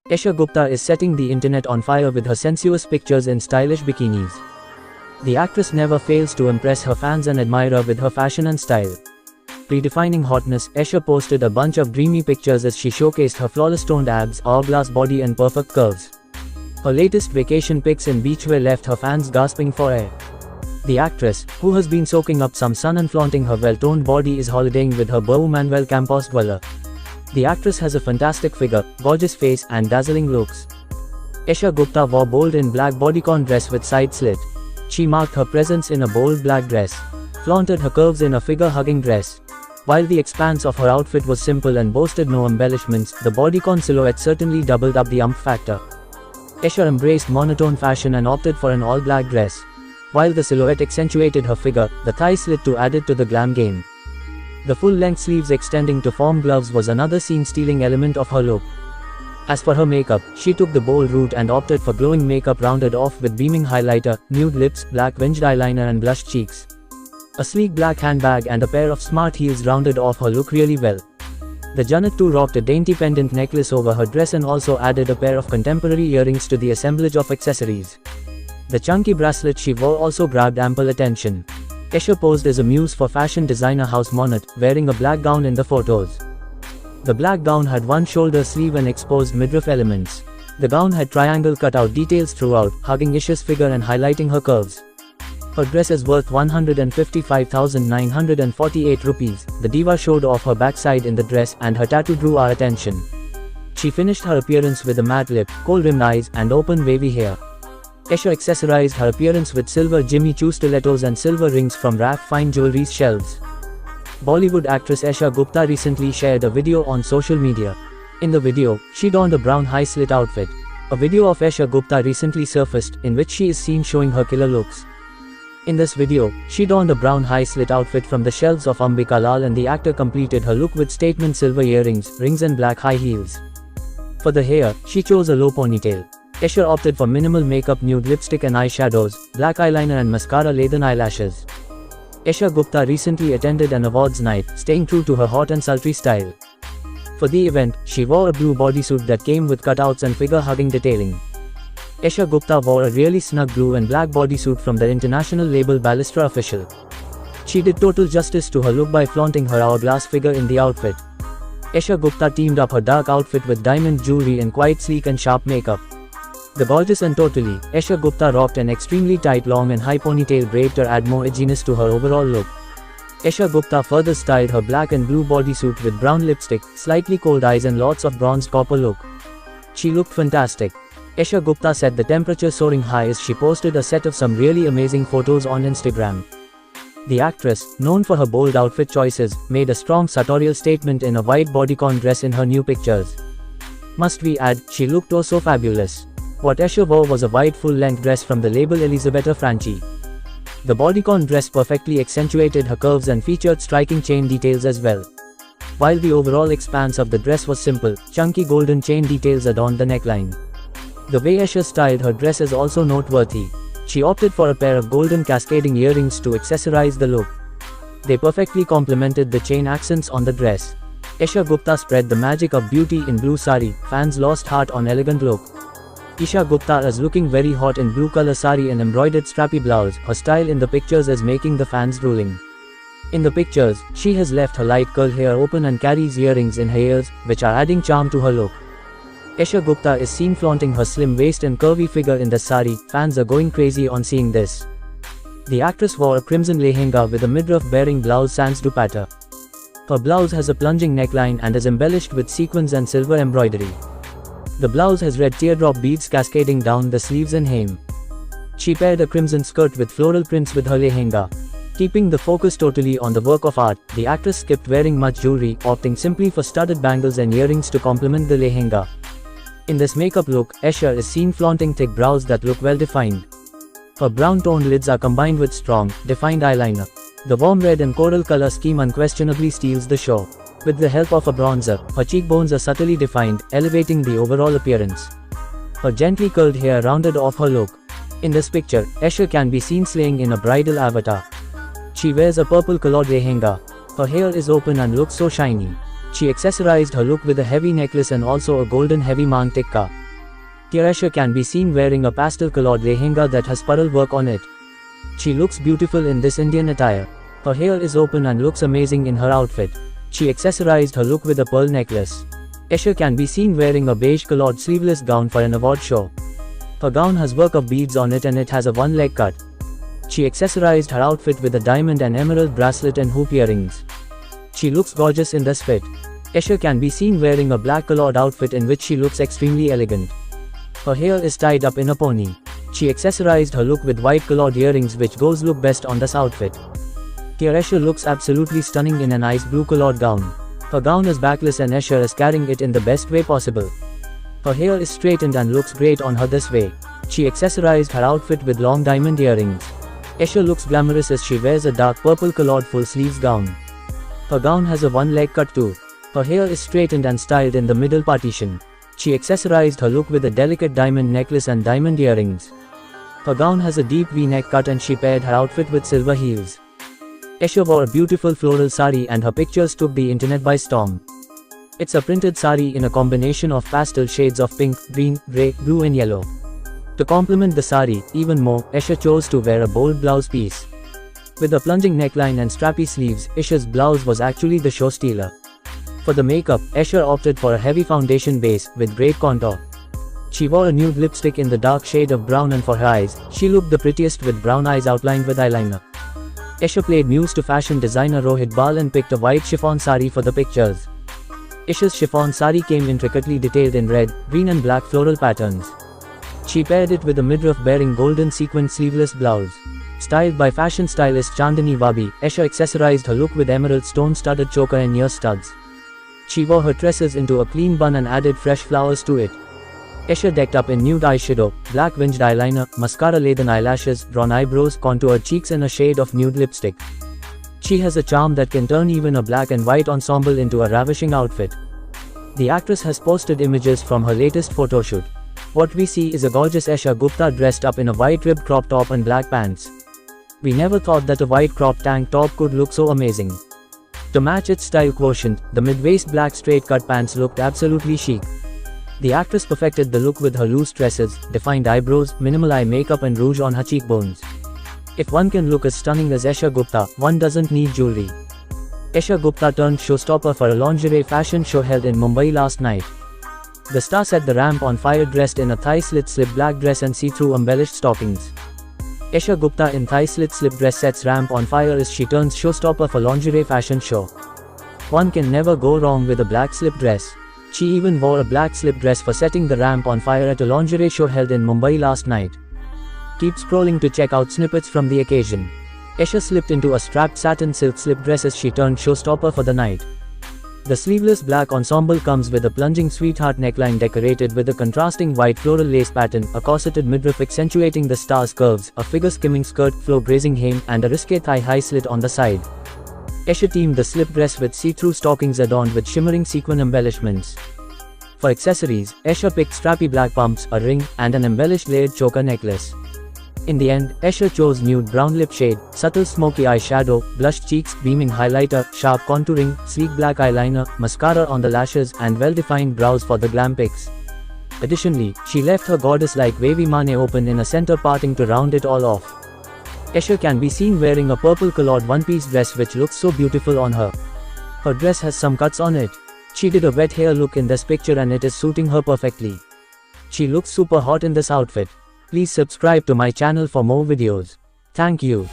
Esha Gupta is setting the internet on fire with her sensuous pictures in stylish bikinis. The actress never fails to impress her fans and admirers with her fashion and style. Redefining hotness, Esha posted a bunch of dreamy pictures as she showcased her flawless toned abs, hourglass body and perfect curves. Her latest vacation pics in beachwear left her fans gasping for air. The actress, who has been soaking up some sun and flaunting her well-toned body, is holidaying with her beau Manuel Campos dweller. The actress has a fantastic figure, gorgeous face and dazzling looks. Esha Gupta wore bold in black bodycon dress with side slit. She marked her presence in a bold black dress, flaunted her curves in a figure-hugging dress. While the expanse of her outfit was simple and boasted no embellishments, the bodycon silhouette certainly doubled up the factor. Esha embraced monotone fashion and opted for an all-black dress. While the silhouette accentuated her figure, the thigh slit too added to the glam game. The full-length sleeves extending to form gloves was another scene-stealing element of her look. As for her makeup, she took the bold route and opted for glowing makeup rounded off with beaming highlighter, nude lips, black winged eyeliner and blushed cheeks. A sleek black handbag and a pair of smart heels rounded off her look really well. The Janet too rocked a dainty pendant necklace over her dress and also added a pair of contemporary earrings to the assemblage of accessories. The chunky bracelet she wore also grabbed ample attention. Esha posed as a muse for fashion designer House Monat, wearing a black gown in the photos. The black gown had one shoulder sleeve and exposed midriff elements. The gown had triangle cutout details throughout, hugging Esha's figure and highlighting her curves. Her dress is worth 155,948 rupees. The diva showed off her backside in the dress and her tattoo drew our attention. She finished her appearance with a matte lip, kohl-rimmed eyes and open wavy hair. Esha accessorized her appearance with silver Jimmy Choo stilettos and silver rings from Raf Fine Jewelry's shelves. Bollywood actress Esha Gupta recently shared a video on social media. In the video, she donned a brown high-slit outfit. A video of Esha Gupta recently surfaced, in which she is seen showing her killer looks. In this video, she donned a brown high-slit outfit from the shelves of Ambika Lal and the actor completed her look with statement silver earrings, rings and black high heels. For the hair, she chose a low ponytail. Esha opted for minimal makeup, nude lipstick and eyeshadows, black eyeliner and mascara laden eyelashes. Esha Gupta recently attended an awards night, staying true to her hot and sultry style. For the event, she wore a blue bodysuit that came with cutouts and figure-hugging detailing. Esha Gupta wore a really snug blue and black bodysuit from the international label Ballistra Official. She did total justice to her look by flaunting her hourglass figure in the outfit. Esha Gupta teamed up her dark outfit with diamond jewelry and quite sleek and sharp makeup. The gorgeous and totally, Esha Gupta rocked an extremely tight long and high ponytail braid to add more edginess to her overall look. Esha Gupta further styled her black and blue bodysuit with brown lipstick, slightly cold eyes and lots of bronzed copper look. She looked fantastic. Esha Gupta set the temperature soaring high as she posted a set of some really amazing photos on Instagram. The actress, known for her bold outfit choices, made a strong sartorial statement in a white bodycon dress in her new pictures. Must we add, she looked oh so fabulous. What Esha wore was a white full-length dress from the label Elisabetta Franchi. The bodycon dress perfectly accentuated her curves and featured striking chain details as well. While the overall expanse of the dress was simple, chunky golden chain details adorned the neckline. The way Esha styled her dress is also noteworthy. She opted for a pair of golden cascading earrings to accessorize the look. They perfectly complemented the chain accents on the dress. Esha Gupta spread the magic of beauty in blue sari, fans lost heart on elegant look. Esha Gupta is looking very hot in blue color sari and embroidered strappy blouse. Her style in the pictures is making the fans drooling. In the pictures, she has left her light curl hair open and carries earrings in her ears, which are adding charm to her look. Esha Gupta is seen flaunting her slim waist and curvy figure in the sari. Fans are going crazy on seeing this. The actress wore a crimson lehenga with a midriff-bearing blouse sans dupatta. Her blouse has a plunging neckline and is embellished with sequins and silver embroidery. The blouse has red teardrop beads cascading down the sleeves and hem. She paired a crimson skirt with floral prints with her lehenga. Keeping the focus totally on the work of art, the actress skipped wearing much jewelry, opting simply for studded bangles and earrings to complement the lehenga. In this makeup look, Esha is seen flaunting thick brows that look well defined. Her brown toned lids are combined with strong, defined eyeliner. The warm red and coral color scheme unquestionably steals the show. With the help of a bronzer, her cheekbones are subtly defined, elevating the overall appearance. Her gently curled hair rounded off her look. In this picture, Esha can be seen slaying in a bridal avatar. She wears a purple-colored lehenga. Her hair is open and looks so shiny. She accessorized her look with a heavy necklace and also a golden heavy mang tikka. Here Esha can be seen wearing a pastel-colored lehenga that has pearl work on it. She looks beautiful in this Indian attire. Her hair is open and looks amazing in her outfit. She accessorized her look with a pearl necklace. Esha can be seen wearing a beige-colored sleeveless gown for an award show. Her gown has work of beads on it and it has a one-leg cut. She accessorized her outfit with a diamond and emerald bracelet and hoop earrings. She looks gorgeous in this fit. Esha can be seen wearing a black-colored outfit in which she looks extremely elegant. Her hair is tied up in a pony. She accessorized her look with white-colored earrings which goes look best on this outfit. Here Esha looks absolutely stunning in an ice blue-colored gown. Her gown is backless and Esha is carrying it in the best way possible. Her hair is straightened and looks great on her this way. She accessorized her outfit with long diamond earrings. Esha looks glamorous as she wears a dark purple-colored full-sleeves gown. Her gown has a one-leg cut too. Her hair is straightened and styled in the middle partition. She accessorized her look with a delicate diamond necklace and diamond earrings. Her gown has a deep V-neck cut and she paired her outfit with silver heels. Esha wore a beautiful floral sari and her pictures took the internet by storm. It's a printed sari in a combination of pastel shades of pink, green, grey, blue and yellow. To complement the sari, even more, Esha chose to wear a bold blouse piece. With a plunging neckline and strappy sleeves, Esha's blouse was actually the show stealer. For the makeup, Esha opted for a heavy foundation base, with great contour. She wore a nude lipstick in the dark shade of brown and for her eyes, she looked the prettiest with brown eyes outlined with eyeliner. Esha played muse to fashion designer Rohit Bal and picked a white chiffon sari for the pictures. Esha's chiffon sari came intricately detailed in red, green and black floral patterns. She paired it with a midriff bearing golden sequined sleeveless blouse. Styled by fashion stylist Chandani Wabi, Esha accessorized her look with emerald stone-studded choker and ear studs. She wore her tresses into a clean bun and added fresh flowers to it. Esha decked up in nude eyeshadow, black winged eyeliner, mascara-laden eyelashes, drawn eyebrows, contoured cheeks and a shade of nude lipstick. She has a charm that can turn even a black and white ensemble into a ravishing outfit. The actress has posted images from her latest photoshoot. What we see is a gorgeous Esha Gupta dressed up in a white ribbed crop top and black pants. We never thought that a white crop tank top could look so amazing. To match its style quotient, the mid-waist black straight-cut pants looked absolutely chic. The actress perfected the look with her loose tresses, defined eyebrows, minimal eye makeup and rouge on her cheekbones. If one can look as stunning as Esha Gupta, one doesn't need jewelry. Esha Gupta turned showstopper for a lingerie fashion show held in Mumbai last night. The star set the ramp on fire dressed in a thigh-slit slip black dress and see-through embellished stockings. Esha Gupta in thigh-slit slip dress sets ramp on fire as she turns showstopper for lingerie fashion show. One can never go wrong with a black slip dress. She even wore a black slip dress for setting the ramp on fire at a lingerie show held in Mumbai last night. Keep scrolling to check out snippets from the occasion. Esha slipped into a strapped satin silk slip dress as she turned showstopper for the night. The sleeveless black ensemble comes with a plunging sweetheart neckline decorated with a contrasting white floral lace pattern, a corseted midriff accentuating the star's curves, a figure-skimming skirt flow grazing hem, and a risque thigh-high slit on the side. Esha teamed the slip dress with see-through stockings adorned with shimmering sequin embellishments. For accessories, Esha picked strappy black pumps, a ring, and an embellished layered choker necklace. In the end, Esha chose nude brown lip shade, subtle smoky eyeshadow, blushed cheeks, beaming highlighter, sharp contouring, sleek black eyeliner, mascara on the lashes, and well-defined brows for the glam pics. Additionally, she left her goddess-like wavy mane open in a center parting to round it all off. Esha can be seen wearing a purple-colored one-piece dress which looks so beautiful on her. Her dress has some cuts on it. She did a wet hair look in this picture and it is suiting her perfectly. She looks super hot in this outfit. Please subscribe to my channel for more videos. Thank you.